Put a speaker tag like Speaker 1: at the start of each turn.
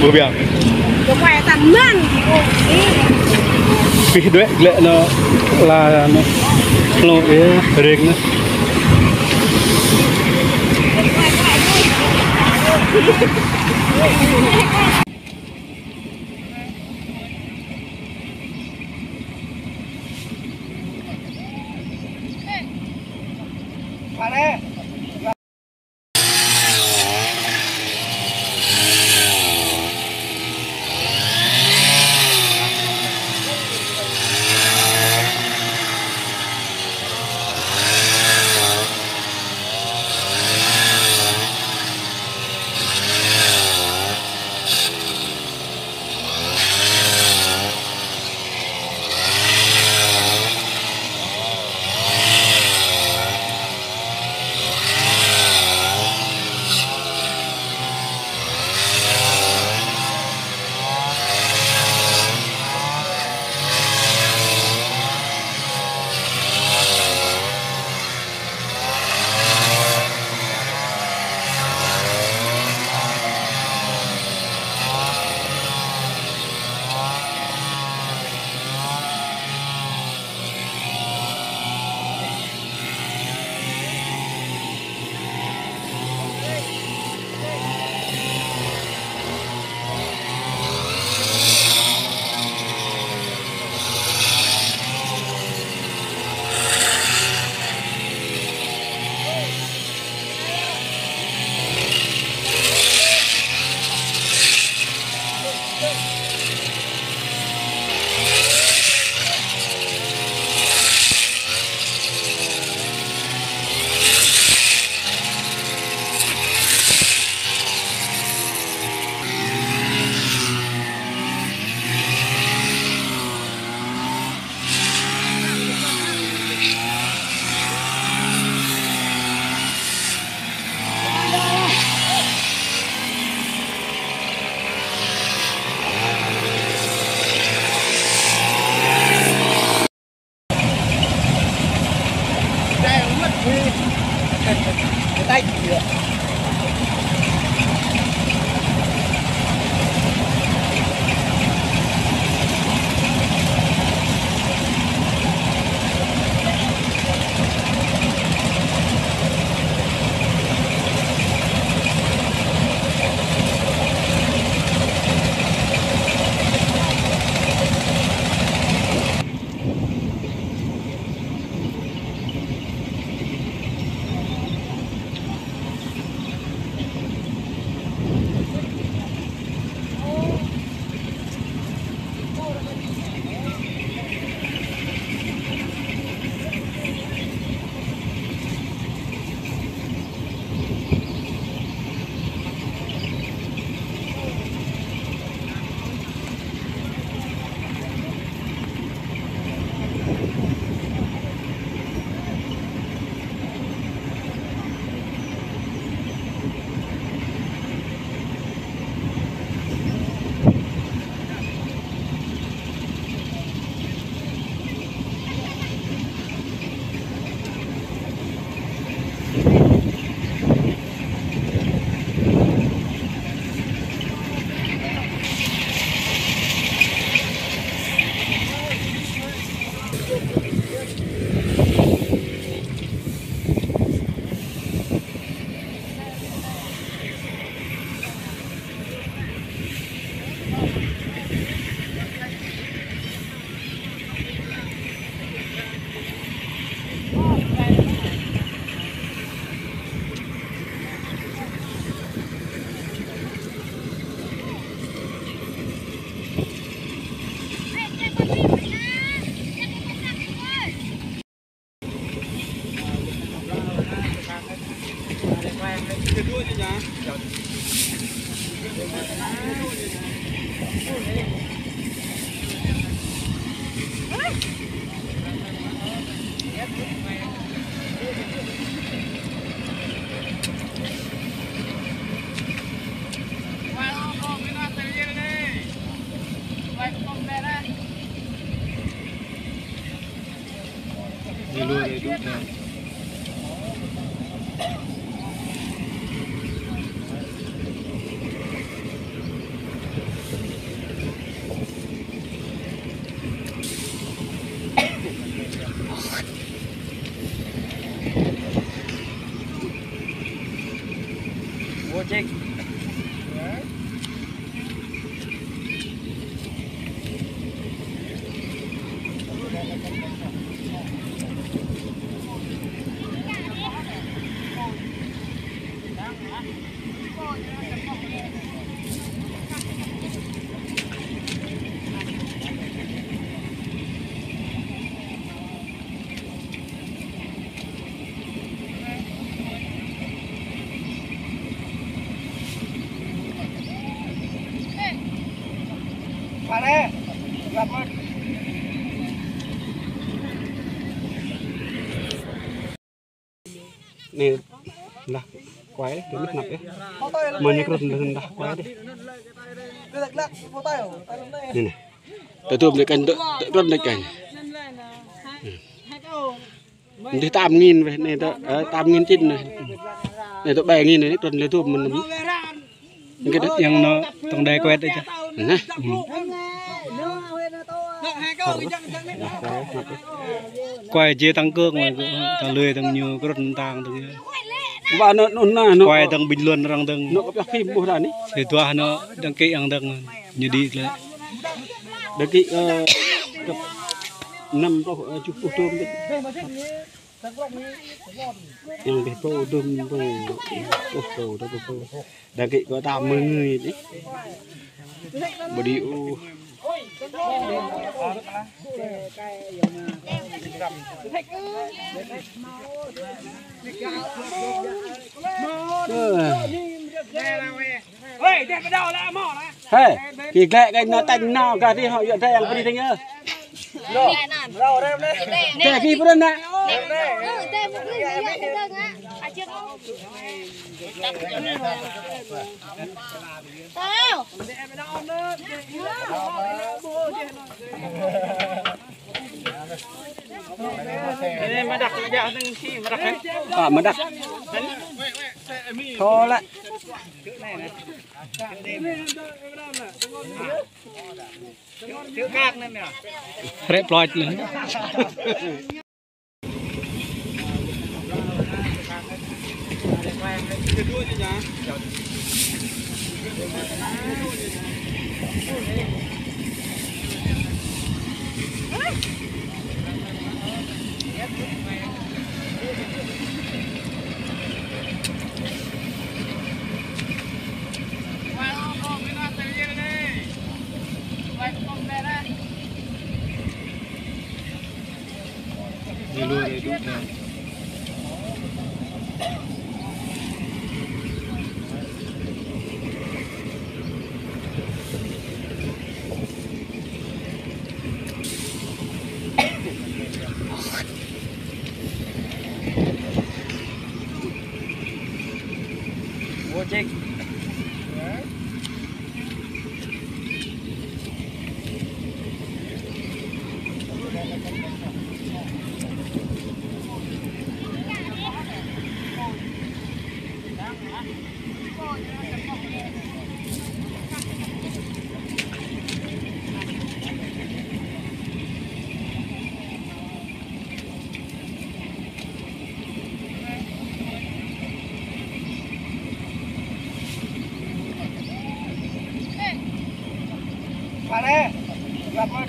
Speaker 1: Vừa biếng.
Speaker 2: Được quay tầm năn.
Speaker 1: Vì đấy lệ nó là nó cái rừng nữa.
Speaker 3: Tay kìa.
Speaker 1: Đi lui để đụng nào.
Speaker 3: Vô chích. Vào đây. Gặp ơi.
Speaker 1: Nè là quái đấy, nước nạp đấy. Mà như con là quái đấy. Nè này. Tự tụm lại cảnh tự tuân lại cảnh. Thì 8.000 về này tao 8.000 chín này. Này tao 7.000 này tuần lấy tụm mình. Cái đất yang nó tông đai quét đấy chứ. Nè. Quay chia tăng cước mà tăng lười tăng nhiều cái rừng tăng tăng và nó quay tăng bình luận rằng tăng nó có phim bộ đàn ấy thì tua nó đăng ký ăn tăng như đi là đăng ký năm có chụp tôm yang cái tô tôm tô đăng ký có 80 người đấy body hey, kỳ lệ cái nó tanh nào cả thì họ nhận thấy ăn đi thế nhá. Thế kỳ bữa nay.
Speaker 3: Mà đặt dạo từng khi mà đặt đấy.
Speaker 1: Mà đặt. Thôi lại.
Speaker 3: Thiếu cát nên nè.
Speaker 1: Rep lòi lên. Đi luôn đi đúng rồi.
Speaker 3: Vô chích. Vào đây. Gặp ơi.